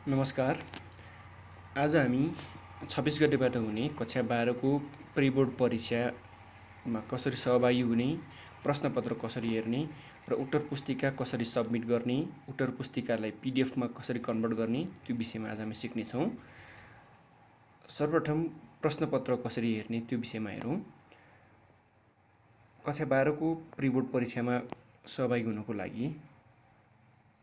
नमस्कार। आज हामी 26 गतेबाट हुने कक्षा 12 को प्री बोर्ड परीक्षामा कसरी सहभागी हुने, प्रश्नपत्र कसरी हेर्ने र उत्तर पुस्तिका कसरी सबमिट गर्ने, उत्तर पुस्तिकालाई PDF मा कसरी कन्भर्ट गर्ने त्यो विषयमा आज हामी सिक्नेछौँ। सर्वप्रथम प्रश्नपत्र कसरी हेर्ने त्यो विषयमा हेरौँ। कक्षा 12 को प्री बोर्ड परीक्षामा सहभागी हुनको लागि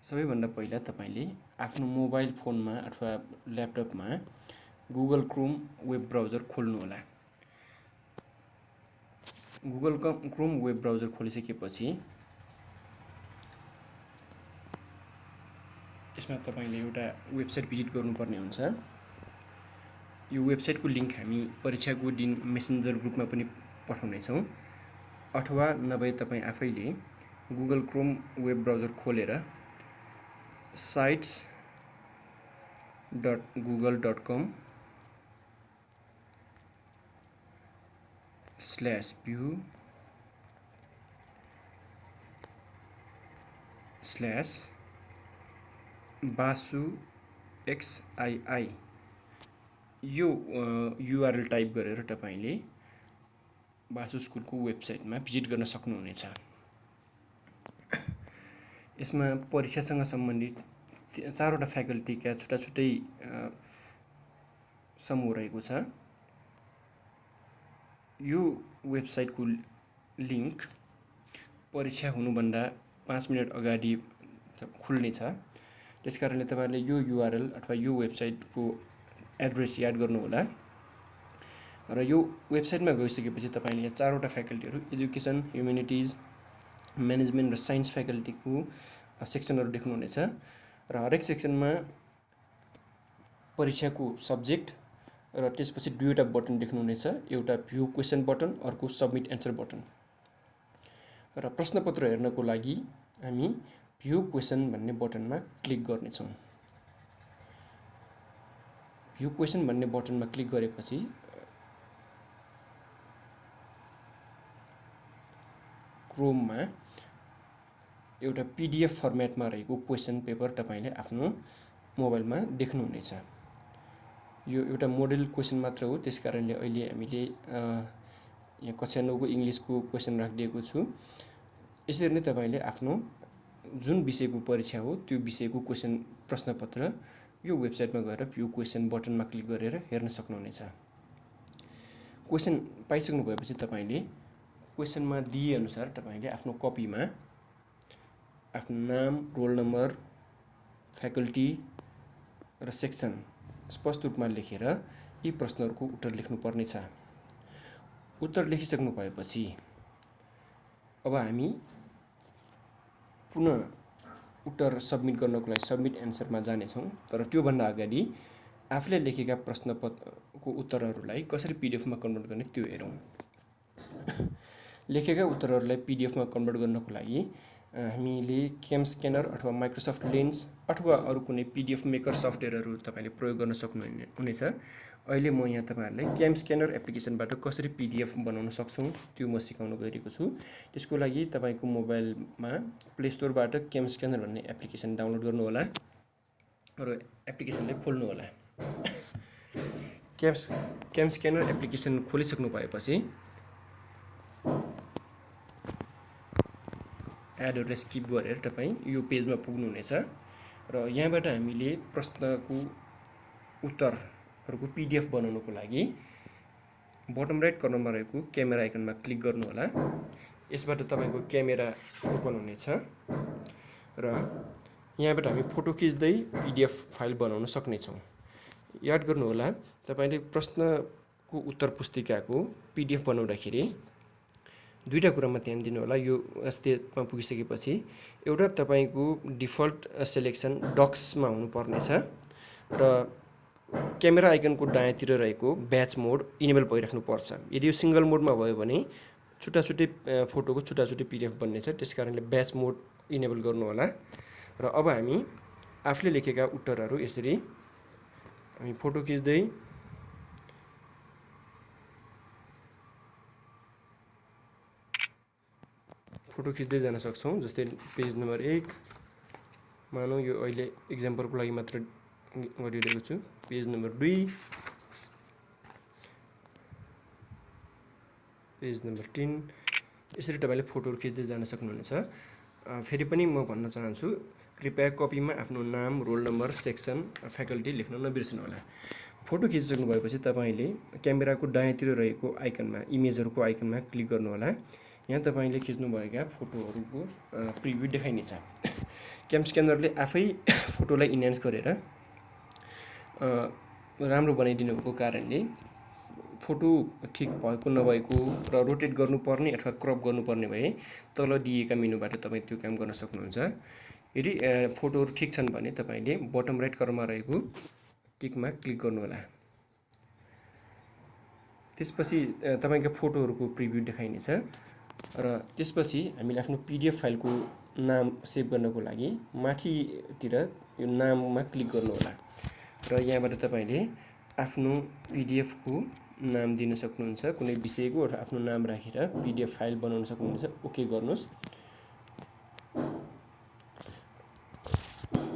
सबैभन्दा पहिला तपाईले आफ्नो मोबाइल फोनमा अथवा ल्यापटपमा गुगल क्रोम वेब ब्राउजर खोल्नुहोला। गुगल क्रोम वेब ब्राउजर खोलिसकेपछि यसमा तपाईले एउटा वेबसाइट भिजिट गर्नुपर्ने हुन्छ। यो वेबसाइटको लिंक हामी परीक्षाको दिन मेसेन्जर ग्रुपमा पनि पठाउनेछौँ, अथवा नभए तपाई आफैले गुगल क्रोम वेब ब्राउजर खोलेर sites.google.com/view/basu XII यो URL टाइप गरेर तपाईले बासु स्कुलको वेबसाइटमा भिजिट गर्न सक्नुहुनेछ। यसमा परीक्षासँग सम्बन्धित 4 वटा फ्याकल्टीका छुट्टा-छुट्टै समूह रहेको छ। यो वेबसाइटको लिंक परीक्षा हुनुभन्दा 5 मिनेट अगाडि खुल्नेछ। त्यसकारणले तपाईले यो URL अथवा यो वेबसाइटको एड्रेस याद गर्नुहोला। र यो वेबसाइटमा गइसकेपछि तपाईले यहाँ 4 वटा फ्याकल्टीहरु एजुकेसन, ह्युम्यानिटिज, म्यानेजमेन्ट र साइन्स फ्याकल्टीको सेक्सनहरु देख्नुहुनेछ। र हरेक सेक्सनमा परीक्षाको सब्जेक्ट र त्यसपछि दुईवटा बटन देख्नुहुनेछ, एउटा भ्यू क्वेशन बटन, अर्को सबमिट एन्सर बटन। र प्रश्नपत्र हेर्नको लागि हामी भ्यू क्वेशन भन्ने बटनमा क्लिक गर्नेछौँ। भ्यू क्वेशन भन्ने बटनमा क्लिक गरेपछि क्रोममा एउटा PDF फर्मेटमा रहेको क्वेशन पेपर तपाईले आफ्नो मोबाइलमा देख्नुहुनेछ। यो एउटा मोडल क्वेशन मात्र हो, त्यसकारणले अहिले हामीले यहाँ कक्षा 9 को इंग्लिशको क्वेशन राखिदिएको छु। यसरी नै तपाईले आफ्नो जुन विषयको परीक्षा हो त्यो विषयको क्वेशन प्रश्नपत्र यो वेबसाइटमा गएर भ्यू क्वेशन बटनमा क्लिक गरेर हेर्न सक्नुहुनेछ। क्वेशन पाइसक्नु भएपछि तपाईले क्वेशनमा दिए अनुसार तपाईले आफ्नो कपीमा आफ्नो नाम, रोल नम्बर, फ्याकल्टी र सेक्सन स्पष्ट रूपमा लेखेर यी प्रश्नहरुको उत्तर लेख्नु पर्ने छ। उत्तर लेखिसक्नु भएपछि अब हामी पुनः उत्तर सबमिट गर्नको लागि सबमिट एन्सरमा जानेछौँ। तर त्यो भन्दा अगाडि आफूले लेखेका प्रश्नपत्रको उत्तरहरुलाई कसरी PDF मा कन्भर्ट गर्ने त्यो हेरौँ। लेखेका उत्तरहरुलाई PDF मा कन्भर्ट गर्नको लागि हामीले क्याम स्क्यानर अथवा माइक्रोसफ्ट लेन्स अथवा अरु कुनै PDF मेकर सफ्टवेयरहरु तपाईले प्रयोग गर्न सक्नुहुनेछ। अहिले म यहाँ तपाईहरुलाई क्याम स्क्यानर एप्लिकेसनबाट कसरी PDF बनाउन सक्छौं त्यो म सिकाउन गइरहेको छु। त्यसको लागि तपाईको मोबाइलमा प्ले स्टोरबाट क्याम स्क्यानर भन्ने एप्लिकेसन डाउनलोड गर्नु होला र एप्लिकेसनलाई खोल्नु होला। क्याम स्क्यानर एप्लिकेसन खोलिसक्नु भएपछि एडहरुलाई स्किप गरेर तपाई यो पेजमा पुग्नुहुनेछ र यहाँबाट हामीले प्रश्नको उत्तरहरुको PDF बनाउनको लागि बटम राइट कर्नरमा रहेको क्यामेरा आइकनमा क्लिक गर्नु होला। यसबाट तपाईको क्यामेरा ओपन हुनेछ र यहाँबाट हामी फोटो खिच्दै PDF फाइल बनाउन सक्नेछौँ। याद गर्नु होला, तपाईले प्रश्नको उत्तर पुस्तिकाको PDF बनाउँदाखेरि दुईटा कुरामा ध्यान दिनु होला। यो स्टेपमा पुगिसकेपछि एउटा तपाईको डिफल्ट सिलेक्सन डक्समा हुनुपर्ने छ र क्यामेरा आइकनको दायाँतिर रहेको ब्याच मोड इनेबल भइराख्नु पर्छ। यदि यो सिंगल मोडमा भयो भने छुट्टा-छुट्टै फोटोको छुट्टा-छुट्टै PDF बन्नेछ, त्यसकारणले ब्याच मोड इनेबल गर्नु होला। र अब हामी आफूले लेखेका उत्तरहरु यसरी हामी फोटो खिच्दै जान सक्छौं। जस्तै पेज नम्बर 1 मानौ यो अहिले एक्जाम्पलको लागि मात्र गरिरहेको छु। पेज नम्बर 2, पेज नम्बर 3, यसरी तपाईँले फोटोहरू खिच्दै जान सक्नुहुनेछ। फेरि पनि म भन्न चाहन्छु, कृपया कपीमा आफ्नो नाम, रोल नम्बर, सेक्सन, फ्याकल्टी लेख्न नबिर्सनुहोला। फोटो खिचिसक्नु भएपछि तपाईँले क्यामेराको दायाँतिर रहेको आइकनमा, इमेजहरूको आइकनमा क्लिक गर्नुहोला। यहाँ तपाईँले खिच्नुभएका फोटोहरूको प्रिभ्यू देखाइनेछ। क्याम स्क्यानरले आफै फोटोलाई इन्हान्स गरेर राम्रो बनाइदिनु भएको कारणले फोटो ठिक भएको नभएको र रोटेट गर्नुपर्ने अथवा क्रप गर्नुपर्ने भए तल दिएका मेनुबाट तपाईँ त्यो काम गर्न सक्नुहुन्छ। यदि फोटोहरू ठिक छन् भने तपाईँले बटम राइट कर्नरमा रहेको टिकमा क्लिक गर्नुहोला। त्यसपछि तपाईँका फोटोहरूको प्रिभ्यू देखाइनेछ र त्यसपछि हामीले आफ्नो PDF फाइलको नाम सेभ गर्नको लागि माथितिर यो नाममा क्लिक गर्नुहोला र यहाँबाट तपाईँले आफ्नो PDF को नाम दिन सक्नुहुन्छ। कुनै विषयको अथवा आफ्नो नाम राखेर PDF फाइल बनाउन सक्नुहुन्छ। ओके गर्नुहोस्।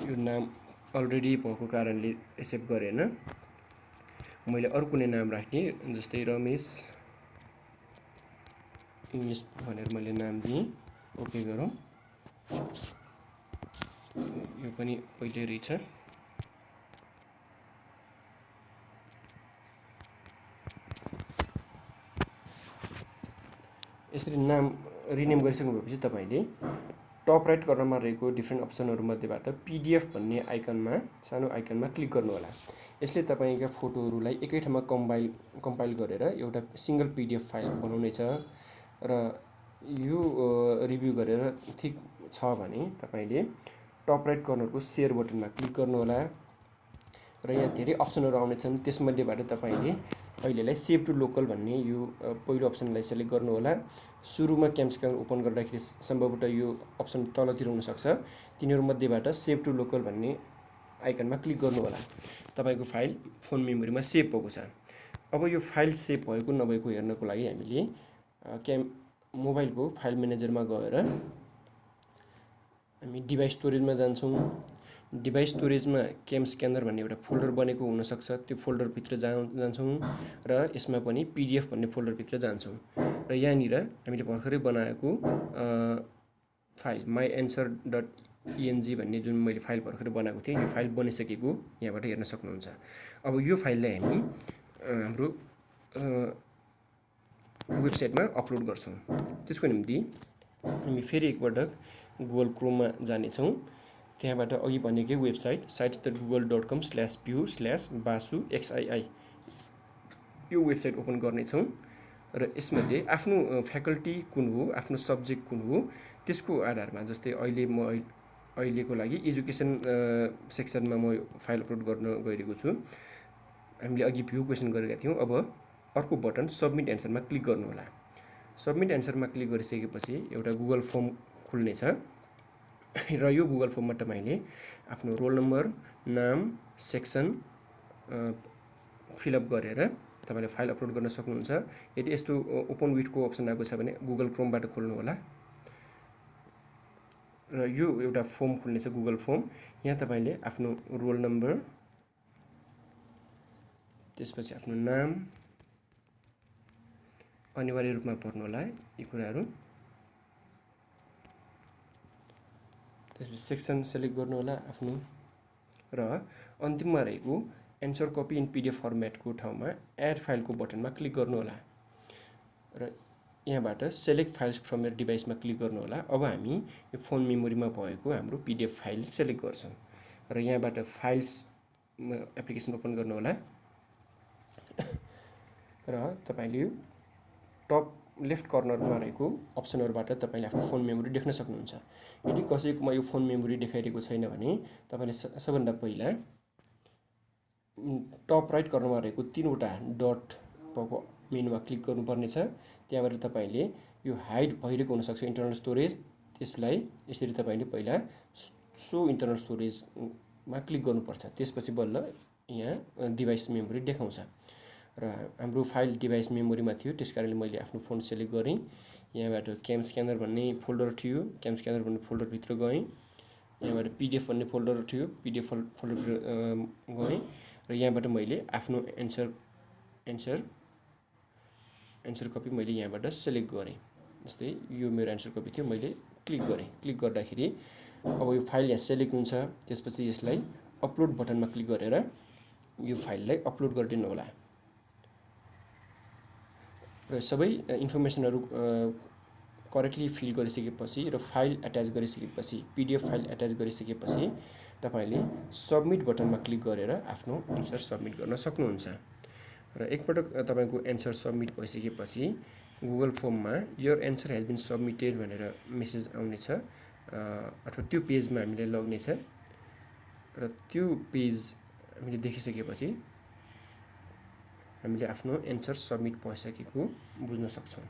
यो नाम अलरेडी भएको कारणले एक्सेप्ट गरेन। मैले अरू कुनै नाम राख्ने, जस्तै रमेश इङ्ग्लिस भनेर मैले नाम दिएँ। ओके गरौँ। यो पनि पहिले रहेछ। यसरी नाम रिनेम गरिसक्नु भएपछि तपाईँले टप राइट कर्नरमा रहेको डिफ्रेन्ट अप्सनहरू मध्येबाट PDF भन्ने आइकनमा, सानो आइकनमा क्लिक गर्नुहोला। यसले तपाईँका फोटोहरूलाई एकै ठाउँमा कम्पाइल गरेर एउटा सिङ्गल PDF फाइल बनाउनेछ र यो रिभ्यू गरेर ठिक छ भने तपाईँले टप राइट कर्नरको सेयर बटनमा क्लिक गर्नुहोला र यहाँ धेरै अप्सनहरू आउनेछन्। त्यसमध्येबाट तपाईँले अहिलेलाई सेभ टु लोकल भन्ने यो पहिलो अप्सनलाई सेलेक्ट गर्नुहोला। सुरुमा क्याम स्क्यानर ओपन गर्दाखेरि सम्भवतः यो अप्सन तलतिर हुनसक्छ। तिनीहरू मध्येबाट सेभ टु लोकल भन्ने आइकनमा क्लिक गर्नुहोला। तपाईँको फाइल फोन मेमोरीमा सेभ भएको छ। अब यो फाइल सेभ भएको नभएको हेर्नको लागि हामीले मोबाइलको फाइल म्यानेजरमा गएर हामी डिभाइस स्टोरेजमा जान्छौँ। डिभाइस स्टोरेजमा क्याम स्क्यानर भन्ने एउटा फोल्डर बनेको हुनसक्छ। त्यो फोल्डरभित्र जान्छौँ र यसमा पनि PDF भन्ने फोल्डरभित्र जान्छौँ र यहाँनिर हामीले भर्खरै बनाएको फाइल myanswer.eng भन्ने जुन मैले फाइल भर्खरै बनाएको थिएँ, यो फाइल बनिसकेको यहाँबाट हेर्न सक्नुहुन्छ। अब यो फाइललाई हामी हाम्रो वेबसाइटमा अपलोड गर्छौँ। त्यसको निम्ति हामी फेरि एकपटक गुगल क्रोममा जानेछौँ। त्यहाँबाट अघि भनेकै वेबसाइट sites.google.com/view/basu XII यो वेबसाइट ओपन गर्नेछौँ र यसमध्ये आफ्नो फ्याकल्टी कुन हो, आफ्नो सब्जेक्ट कुन हो, त्यसको आधारमा, जस्तै अहिलेको लागि एजुकेसन सेक्सनमा म फाइल अपलोड गर्न गइरहेको छु। हामीले अघि भ्यू क्वेसन गरेका थियौँ। अब अर्को बटन सबमिट एन्सरमा क्लिक गर्नुहोला। सबमिट एन्सरमा क्लिक गरिसकेपछि एउटा गुगल फर्म खुल्नेछ र यो गुगल फर्ममा तपाईँले आफ्नो रोल नम्बर, नाम, सेक्सन फिलअप गरेर तपाईँले फाइल अपलोड गर्न सक्नुहुन्छ। यदि यस्तो ओपन विथको अप्सन आएको छ भने गुगल क्रोमबाट खोल्नुहोला र यो एउटा फर्म खुल्नेछ, गुगल फर्म। यहाँ तपाईँले आफ्नो रोल नम्बर, त्यसपछि आफ्नो नाम अनिवार्य रूपमा भर्नुहोला यी कुराहरू। त्यसपछि सेक्सन सेलेक्ट गर्नुहोला आफ्नो र अन्तिममा रहेको एन्सर कपी इन PDF फर्मेटको ठाउँमा एड फाइलको बटनमा क्लिक गर्नुहोला र यहाँबाट सेलेक्ट फाइल्स फ्रम योर डिभाइसमा क्लिक गर्नुहोला। अब हामी यो फोन मेमोरीमा भएको हाम्रो PDF फाइल सेलेक्ट गर्छौँ र यहाँबाट फाइल्स एप्लिकेसन ओपन गर्नुहोला र तपाईँले टप लेफ्ट कर्नरमा रहेको अप्सनहरूबाट तपाईँले आफ्नो फोन मेमोरी देख्न सक्नुहुन्छ। यदि कसैकोमा यो फोन मेमोरी देखाइरहेको छैन भने तपाईँले सबभन्दा पहिला टप राइट कर्नरमा रहेको 3वटा डट भएको मेनुमा क्लिक गर्नुपर्नेछ। त्यहाँबाट तपाईँले यो हाइड भइरहेको हुनसक्छ इन्टरनल स्टोरेज, त्यसलाई यसरी तपाईँले पहिला सो इन्टरनल स्टोरेजमा क्लिक गर्नुपर्छ। त्यसपछि बल्ल यहाँ डिभाइस मेमोरी देखाउँछ र हाम्रो फाइल डिभाइस मेमोरीमा थियो, त्यसकारणले मैले आफ्नो फोन सेलेक्ट गरेँ। यहाँबाट क्याम स्क्यानर भन्ने फोल्डर थियो, क्याम स्क्यानर भन्ने फोल्डरभित्र गएँ यहाँबाट पिडिएफ भन्ने फोल्डर थियो, पिडिएफ फोल्डर गएँ र यहाँबाट मैले आफ्नो एन्सर कपी मैले यहाँबाट सेलेक्ट गरेँ। जस्तै यो मेरो एन्सर कपी थियो, मैले क्लिक गरेँ। क्लिक गर्दाखेरि अब यो फाइल यहाँ सेलेक्ट हुन्छ। त्यसपछि यसलाई अपलोड बटनमा क्लिक गरेर यो फाइललाई अपलोड गरिदिनु होला र सबै इन्फर्मेसनहरू करेक्टली फिल गरिसकेपछि र फाइल एट्याच गरिसकेपछि, पिडिएफ फाइल एट्याच गरिसकेपछि तपाईले सबमिट बटनमा क्लिक गरेर आफ्नो एन्सर सबमिट गर्न सक्नुहुन्छ। र एकपटक तपाईको एन्सर सबमिट भइसकेपछि गुगल फर्ममा your answer has been submitted भनेर मेसेज आउनेछ अथवा त्यो पेजमा हामीले लग्नेछ र त्यो पेज हामीले देखिसकेपछि हामीले आफ्नो एन्सर सबमिट भइसकेको बुझ्न सक्छौँ।